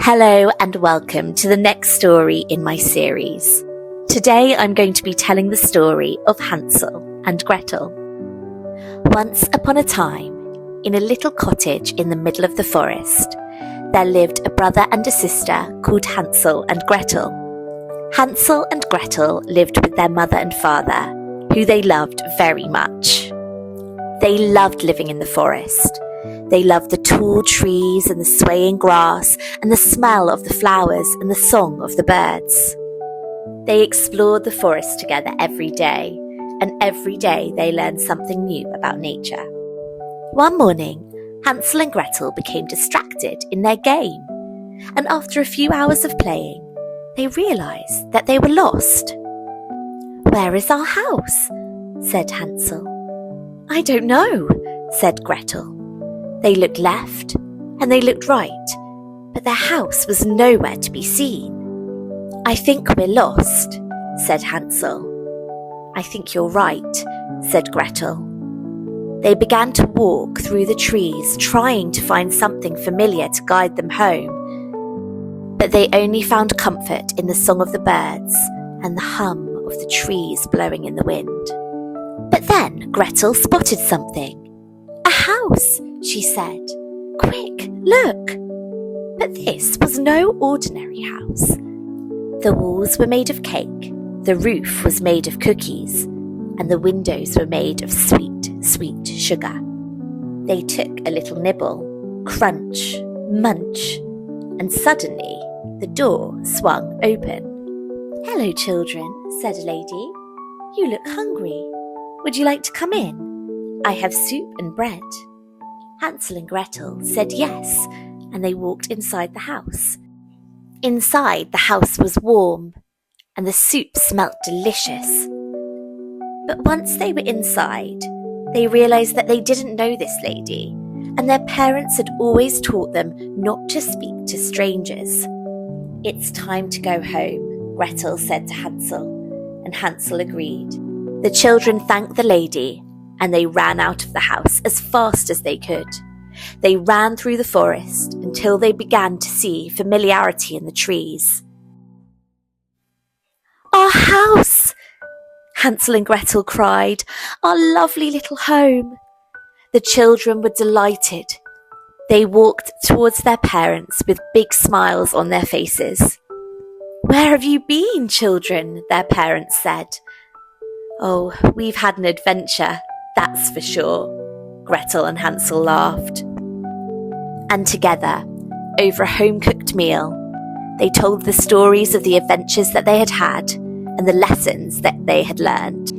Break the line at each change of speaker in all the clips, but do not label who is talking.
Hello and welcome to the next story in my series. Today I'm going to be telling the story of Hansel and Gretel. Once upon a time, in a little cottage in the middle of the forest, there lived a brother and a sister called Hansel and Gretel. Hansel and Gretel lived with their mother and father, who they loved very much. They loved living in the forest. They loved the tall trees and the swaying grass and the smell of the flowers and the song of the birds. They explored the forest together every day, and every day they learned something new about nature. One morning, Hansel and Gretel became distracted in their game, and after a few hours of playing, they realized that they were lost. "Where is our house?" said Hansel. "I don't know," said Gretel. They looked left and they looked right, but their house was nowhere to be seen. "I think we're lost," said Hansel. "I think you're right," said Gretel. They began to walk through the trees, trying to find something familiar to guide them home. But they only found comfort in the song of the birds and the hum of the trees blowing in the wind. But then Gretel spotted something. "A house," she said. "Quick, look!" But this was no ordinary house. The walls were made of cake, the roof was made of cookies, and the windows were made of sweet, sweet sugar. They took a little nibble, crunch, munch, and suddenly the door swung open. "Hello, children," said a lady. "You look hungry. Would you like to come in? I have soup and bread." Hansel and Gretel said yes, and they walked inside the house. Inside, the house was warm, and the soup smelt delicious. But once they were inside, they realized that they didn't know this lady, and their parents had always taught them not to speak to strangers. "It's time to go home," Gretel said to Hansel, and Hansel agreed. The children thanked the lady, and they ran out of the house as fast as they could. They ran through the forest until they began to see familiarity in the trees. "Our house!" Hansel and Gretel cried. "Our lovely little home!" The children were delighted. They walked towards their parents with big smiles on their faces. "Where have you been, children?" their parents said. "Oh, we've had an adventure, that's for sure," Gretel and Hansel laughed. And together, over a home-cooked meal, they told the stories of the adventures that they had had and the lessons that they had learned.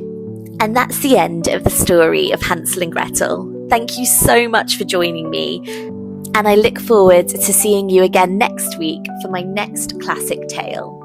And that's the end of the story of Hansel and Gretel. Thank you so much for joining me, and I look forward to seeing you again next week for my next classic tale.